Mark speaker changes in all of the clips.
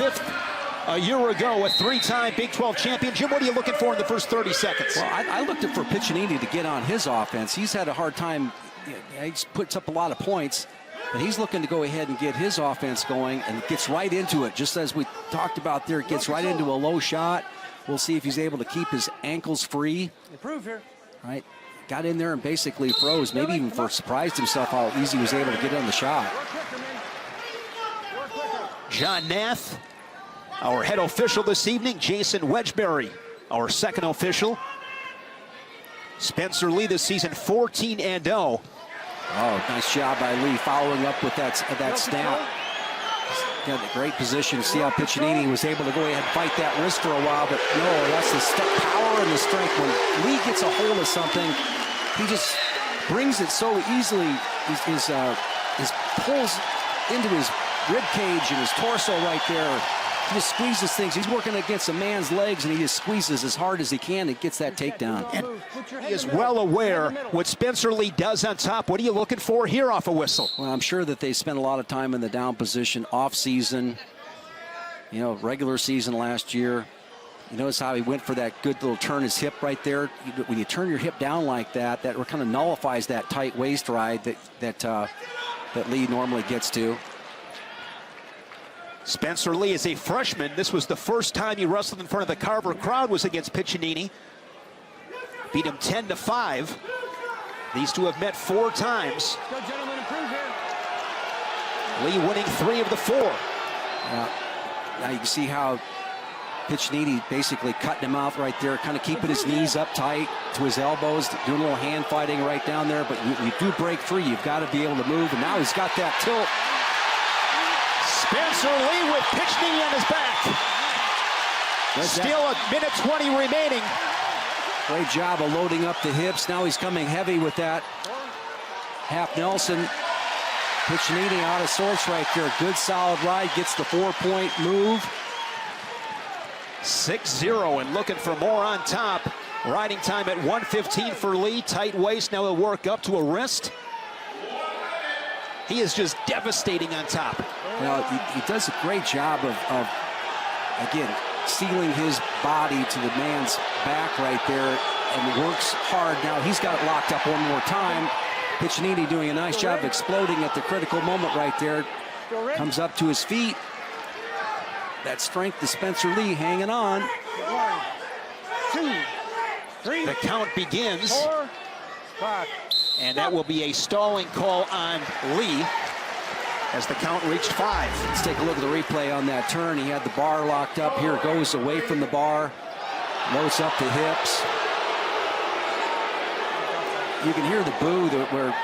Speaker 1: 5th a year ago, a 3-time Big 12 champion. Jim, what are you looking for in the first 30 seconds?
Speaker 2: Well, I looked for Piccininni to get on his offense. He's had a hard time. He puts up a lot of points, but he's looking to go ahead and get his offense going, and gets right into it. Just as we talked about there, gets right into a low shot. We'll see if he's able to keep his ankles free.
Speaker 3: Improve here.
Speaker 2: Right. Got in there and basically froze. Maybe even surprised himself how easy he was able to get on the shot.
Speaker 1: John Nath, our head official this evening. Jason Wedgbury, our second official. Spencer Lee this season 14-0.
Speaker 2: Oh, nice job by Lee following up with that snap. Got a great position. See how Piccininni was able to go ahead and fight that wrist for a while, but no, that's the power and the strength. When Lee gets a hold of something, he just brings it so easily. His pulls into his rib cage and his torso right there. He just squeezes things. He's working against a man's legs, and he just squeezes as hard as he can and gets that takedown.
Speaker 1: And he is well aware what Spencer Lee does on top. What are you looking for here off a whistle?
Speaker 2: Well, I'm sure that they spent a lot of time in the down position, off season, regular season last year. You notice how he went for that good little turn his hip right there. When you turn your hip down like that, that kind of nullifies that tight waist ride that Lee normally gets to.
Speaker 1: Spencer Lee is a freshman. This was the first time he wrestled in front of the Carver crowd was against Piccininni. Beat him 10-5. These two have met 4 times.
Speaker 3: Go, gentlemen, improve here.
Speaker 1: Lee winning 3 of the 4.
Speaker 2: Now you can see how Piccininni basically cutting him out right there, kind of keeping his knees up tight to his elbows, doing a little hand fighting right down there. But you do break free, you've got to be able to move. And now he's got that tilt.
Speaker 1: Spencer Lee with Piccininni on his back. Still a minute 20 remaining.
Speaker 2: Great job of loading up the hips. Now he's coming heavy with that half Nelson. Piccininni out of sorts right there. Good solid ride, gets the 4-point move.
Speaker 1: 6-0 and looking for more on top. Riding time at 1:15 for Lee. Tight waist, now he'll work up to a wrist. He is just devastating on top.
Speaker 2: Well, he does a great job of again, sealing his body to the man's back right there and works hard. Now he's got it locked up one more time. Piccininni doing a nice job of exploding at the critical moment right there. Comes up to his feet. That strength to Spencer Lee hanging on.
Speaker 3: 1, 2, 3.
Speaker 1: The count begins.
Speaker 3: 4, 5.
Speaker 1: And that will be a stalling call on Lee as the count reached 5.
Speaker 2: Let's take a look at the replay on that turn. He had the bar locked up. Here it goes away from the bar. Loads up the hips. You can hear the boo where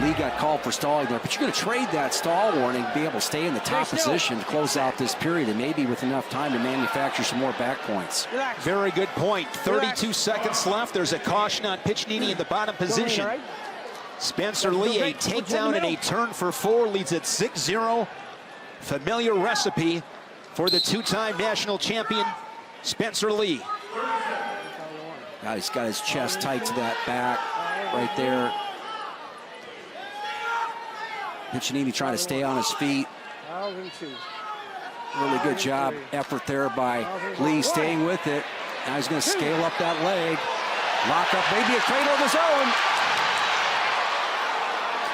Speaker 2: Lee got called for stalling there. But you're going to trade that stall warning, be able to stay in the top position to close out this period, and maybe with enough time to manufacture some more back points.
Speaker 1: Very good point. 32 seconds left. There's a caution on Piccininni in the bottom position. Spencer Lee, a takedown and a turn for 4, leads at 6-0. Familiar recipe for the 2-time national champion, Spencer Lee.
Speaker 2: Now he's got his chest tight to that back right there. Piccininni trying to stay on his feet. Really good job, effort there by Lee staying with it. Now he's going to scale up that leg. Lock up, maybe a cradle of his own.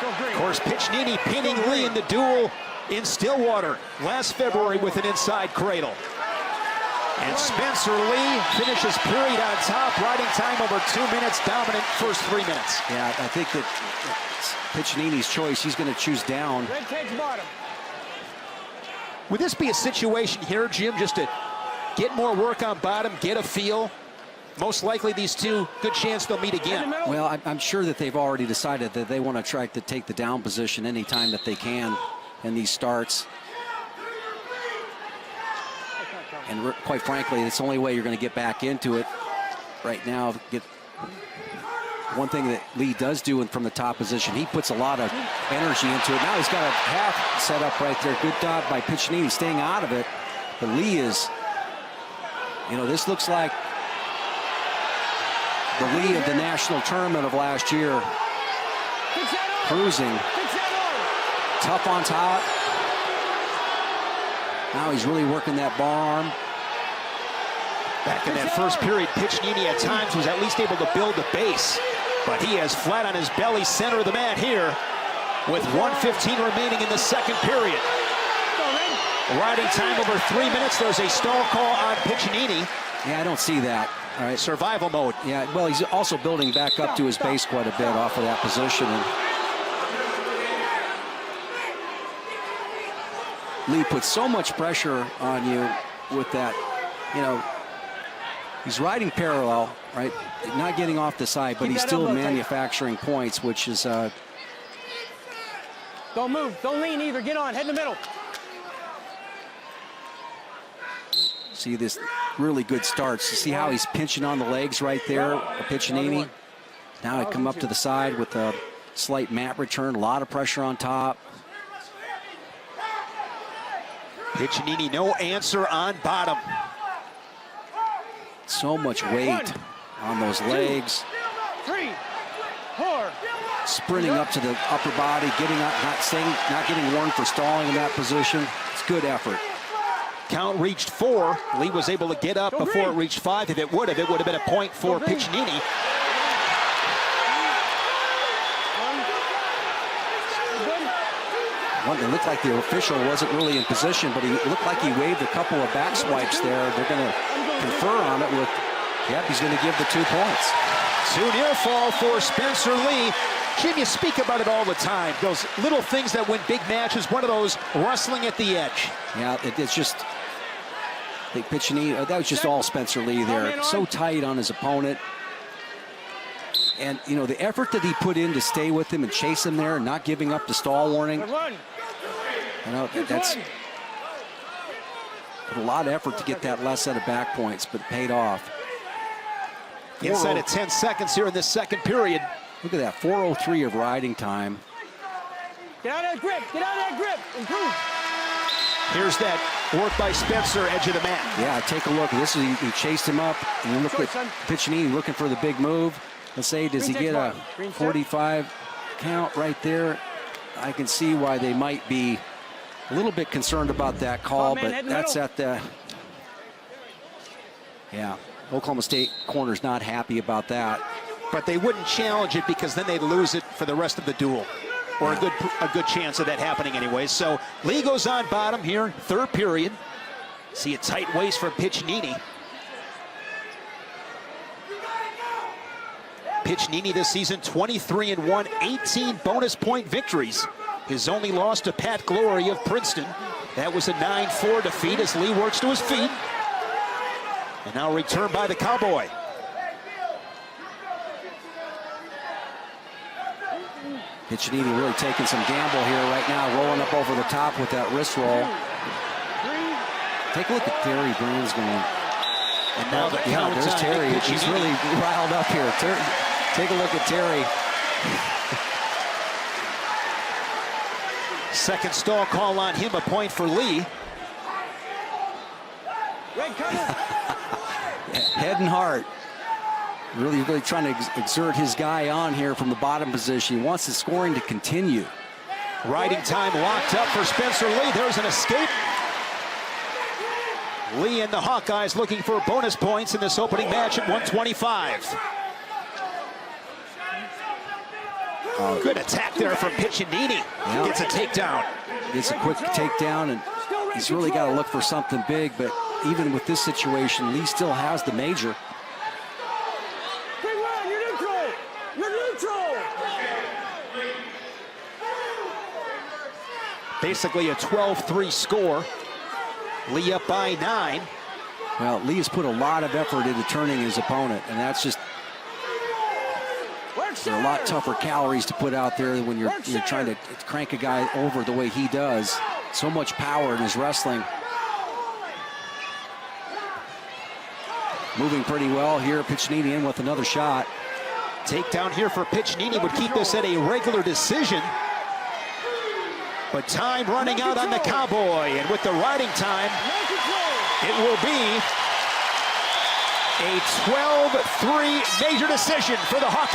Speaker 1: Of course, Piccininni pinning Lee in the duel in Stillwater last February with an inside cradle. And Spencer Lee finishes period on top, riding time over 2 minutes, dominant first 3 minutes.
Speaker 2: Yeah, I think that Piccininni's choice, he's going to choose down.
Speaker 3: Red cage bottom.
Speaker 1: Would this be a situation here, Jim, just to get more work on bottom, get a feel? Most likely these two, good chance they'll meet again.
Speaker 2: Well, I'm sure that they've already decided that they want to try to take the down position anytime that they can in these starts. And quite frankly, it's the only way you're going to get back into it right now. One thing that Lee does do from the top position, he puts a lot of energy into it. Now he's got a half set up right there. Good job by Piccininni staying out of it. But Lee is, this looks like the Lee of the national tournament of last year. Cruising. Tough on top. Now he's really working that bar arm.
Speaker 1: Back in that first period, Piccininni at times was at least able to build the base. But he is flat on his belly, center of the mat here, with 1:15 remaining in the second period. Riding time over 3 minutes. There's a stall call on Piccininni.
Speaker 2: Yeah, I don't see that. All right.
Speaker 1: Survival mode.
Speaker 2: Yeah, well, he's also building back up to his base quite a bit off of that position. And Lee puts so much pressure on you with that, you know, he's riding parallel, right? Not getting off the side, but he's still manufacturing points, which is...
Speaker 3: Don't move. Don't lean either. Get on. Head in the middle.
Speaker 2: See this really good starts. You see how he's pinching on the legs right there, Piccininni. Now I come up to the side with a slight mat return, a lot of pressure on top.
Speaker 1: Piccininni, no answer on bottom.
Speaker 2: So much weight on those legs.
Speaker 3: 3, 4.
Speaker 2: Sprinting up to the upper body, getting up, not getting warned for stalling in that position. It's good effort.
Speaker 1: Count reached 4. Lee was able to get up before it reached 5. If it would have been a point for Piccininni.
Speaker 2: It looked like the official wasn't really in position, but he looked like he waved a couple of back swipes there. They're going to confer on it with, yep, he's going to give the 2 points.
Speaker 1: Too near fall for Spencer Lee. Jim, you speak about it all the time. Those little things that win big matches. One of those, rustling at the edge.
Speaker 2: Yeah, it's just, I think Piccininni, that was just all Spencer Lee there. So tight on his opponent. And, you know, the effort that he put in to stay with him and chase him there and not giving up the stall warning. You know, that's a lot of effort to get that last set of back points, but it paid off.
Speaker 1: Inside of 10 seconds here in this second period.
Speaker 2: Look at that, 4:03 of riding time.
Speaker 3: Get out of that grip. Get out of that grip. Improve.
Speaker 1: Here's that work by Spencer, edge of the mat.
Speaker 2: Yeah, take a look. This is, he chased him up. And you look at Piccininni looking for the big move. Let's say, does he get a 45 count right there? I can see why they might be a little bit concerned about that call, but that's at the... Yeah, Oklahoma State corner's not happy about that.
Speaker 1: But they wouldn't challenge it because then they'd lose it for the rest of the duel. Or a good chance of that happening anyway. So Lee goes on bottom here, third period. See a tight waist for Piccininni. Piccininni this season 23-1, 18 bonus point victories. His only loss to Pat Glory of Princeton. That was a 9-4 defeat as Lee works to his feet. And now returned by the Cowboy.
Speaker 2: Piccininni really taking some gamble here right now, rolling up over the top with that wrist roll. Take a look at Terry Brand's going.
Speaker 1: And now the count
Speaker 2: there's Terry. He's really riled up here. Take a look at Terry.
Speaker 1: Second stall call on him, a point for Lee.
Speaker 2: Head and heart. Really trying to exert his guy on here from the bottom position. He wants the scoring to continue.
Speaker 1: Riding time locked up for Spencer Lee. There's an escape. Lee and the Hawkeyes looking for bonus points in this opening match at 125. Good attack there from Piccininni.
Speaker 2: Yeah.
Speaker 1: Gets a takedown.
Speaker 2: Gets a quick takedown, and he's really got to look for something big, but even with this situation, Lee still has the major.
Speaker 3: You're neutral. You're neutral.
Speaker 1: Basically a 12-3 score. Lee up by 9.
Speaker 2: Well, Lee has put a lot of effort into turning his opponent, and that's just a lot tougher calories to put out there when you're trying to crank a guy over the way he does. So much power in his wrestling. Moving pretty well here. Piccininni in with another shot.
Speaker 1: Takedown here for Piccininni would keep this at a regular decision. But time running out on the Cowboy, and with the riding time, it will be a 12-3 major decision for the Hawkeyes.